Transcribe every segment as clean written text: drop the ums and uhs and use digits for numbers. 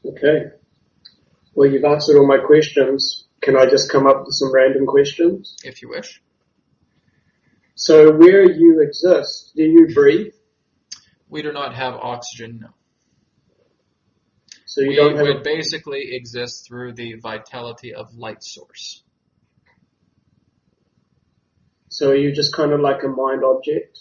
Okay. Well, you've answered all my questions. Can I just come up with some random questions? If you wish. So where you exist, do you breathe? We do not have oxygen, no. So you We don't have would basically exist through the vitality of light source. So are you just kind of like a mind object?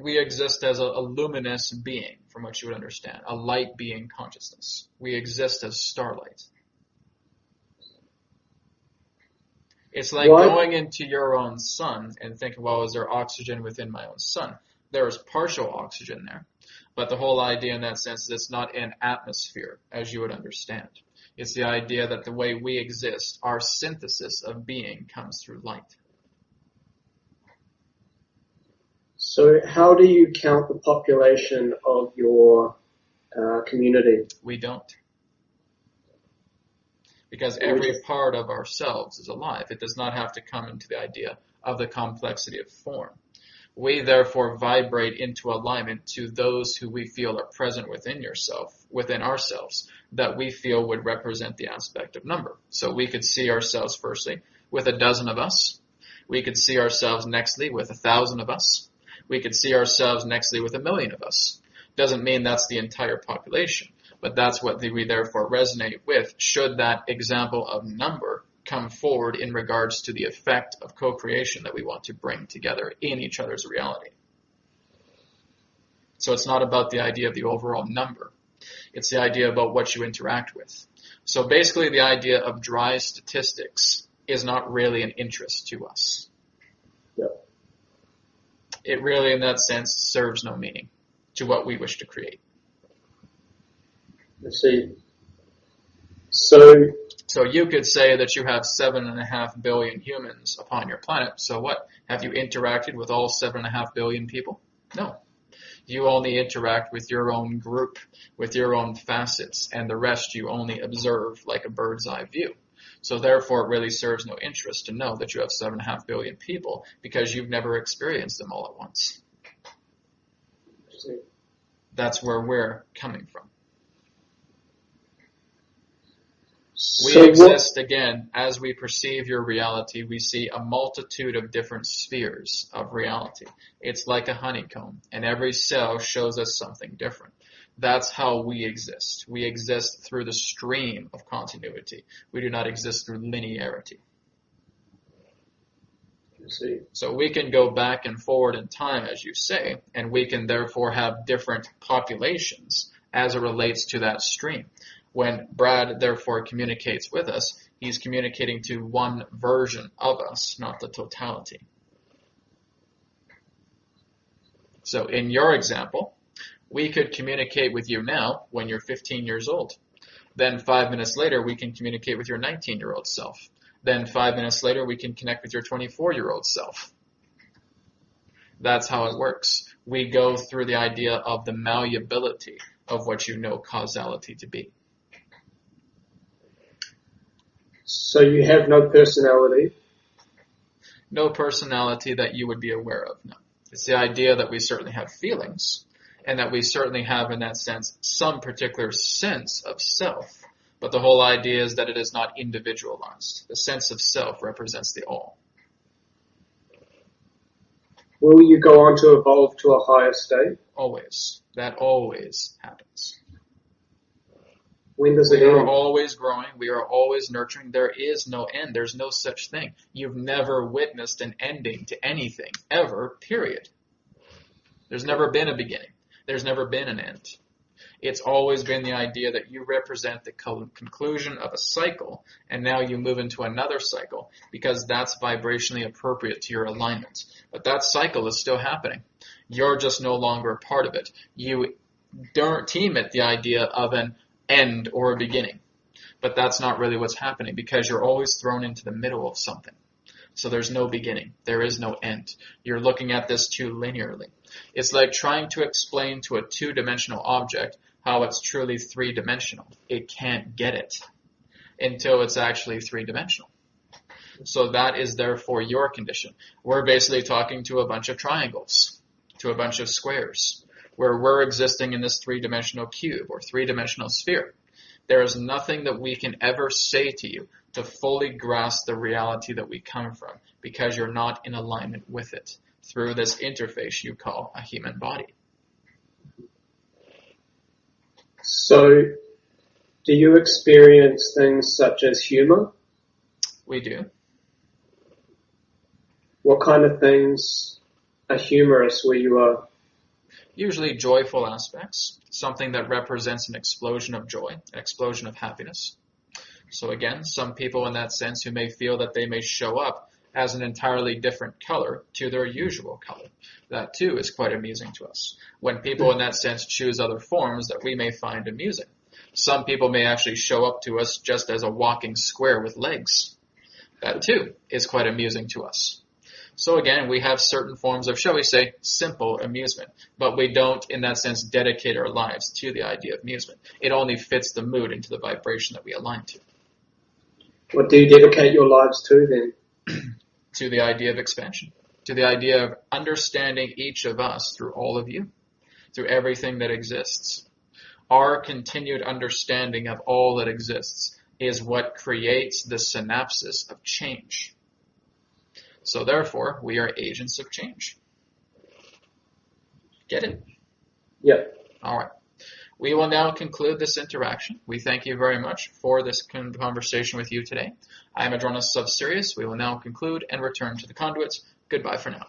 We exist as a luminous being, from what you would understand, a light being consciousness. We exist as starlight. It's like going into your own sun and thinking, well, is there oxygen within my own sun? There is partial oxygen there. But the whole idea in that sense is it's not an atmosphere, as you would understand. It's the idea that the way we exist, our synthesis of being comes through light. So how do you count the population of your community? We don't. Because every part of ourselves is alive. It does not have to come into the idea of the complexity of form. We therefore vibrate into alignment to those who we feel are present within ourselves, that we feel would represent the aspect of number. So we could see ourselves firstly with 12 of us. We could see ourselves nextly with 1,000 of us. We could see ourselves nextly with 1,000,000 of us. Doesn't mean that's the entire population, but that's what we therefore resonate with, should that example of number come forward in regards to the effect of co-creation that we want to bring together in each other's reality. So it's not about the idea of the overall number. It's the idea about what you interact with. So basically the idea of dry statistics is not really an interest to us. Yep. It really, in that sense, serves no meaning to what we wish to create. I see. So you could say that you have 7.5 billion humans upon your planet. So what? Have you interacted with all 7.5 billion people? No. You only interact with your own group, with your own facets, and the rest you only observe like a bird's eye view. So therefore it really serves no interest to know that you have 7.5 billion people because you've never experienced them all at once. That's where we're coming from. We exist, again, as we perceive your reality, we see a multitude of different spheres of reality. It's like a honeycomb, and every cell shows us something different. That's how we exist. We exist through the stream of continuity. We do not exist through linearity. So we can go back and forward in time, as you say, and we can therefore have different populations as it relates to that stream. When Brad therefore communicates with us, he's communicating to one version of us, not the totality. So in your example, we could communicate with you now when you're 15 years old. Then 5 minutes later, we can communicate with your 19-year-old self. Then 5 minutes later, we can connect with your 24-year-old self. That's how it works. We go through the idea of the malleability of what you know causality to be. So you have no personality? No personality that you would be aware of, no. It's the idea that we certainly have feelings, and that we certainly have, in that sense, some particular sense of self. But the whole idea is that it is not individualized. The sense of self represents the all. Will you go on to evolve to a higher state? Always. That always happens. When does it end? We end? are always growing. We are always nurturing. There is no end. There's no such thing. You've never witnessed an ending to anything, ever, period. There's never been a beginning. There's never been an end. It's always been the idea that you represent the conclusion of a cycle, and now you move into another cycle because that's vibrationally appropriate to your alignment. But that cycle is still happening. You're just no longer a part of it. You don't team it the idea of an end or a beginning. But that's not really what's happening because you're always thrown into the middle of something. So there's no beginning. There is no end. You're looking at this too linearly. It's like trying to explain to a two-dimensional object how it's truly three-dimensional. It can't get it until it's actually three-dimensional. So that is therefore your condition. We're basically talking to a bunch of triangles, to a bunch of squares, where we're existing in this three-dimensional cube or three-dimensional sphere. There is nothing that we can ever say to you to fully grasp the reality that we come from, because you're not in alignment with it through this interface you call a human body. So, do you experience things such as humor? We do. What kind of things are humorous where you are? Usually joyful aspects, something that represents an explosion of joy, an explosion of happiness. So again, some people in that sense who may feel that they may show up as an entirely different color to their usual color. That too is quite amusing to us. When people in that sense choose other forms that we may find amusing. Some people may actually show up to us just as a walking square with legs. That too is quite amusing to us. So again, we have certain forms of, shall we say, simple amusement, but we don't, in that sense, dedicate our lives to the idea of amusement. It only fits the mood into the vibration that we align to. What do you dedicate your lives to then? To the idea of expansion, to the idea of understanding each of us through all of you, through everything that exists. Our continued understanding of all that exists is what creates the synapses of change. So therefore, we are agents of change. Get it? Yep. All right. We will now conclude this interaction. We thank you very much for this conversation with you today. I am Adronis of Sirius. We will now conclude and return to the conduits. Goodbye for now.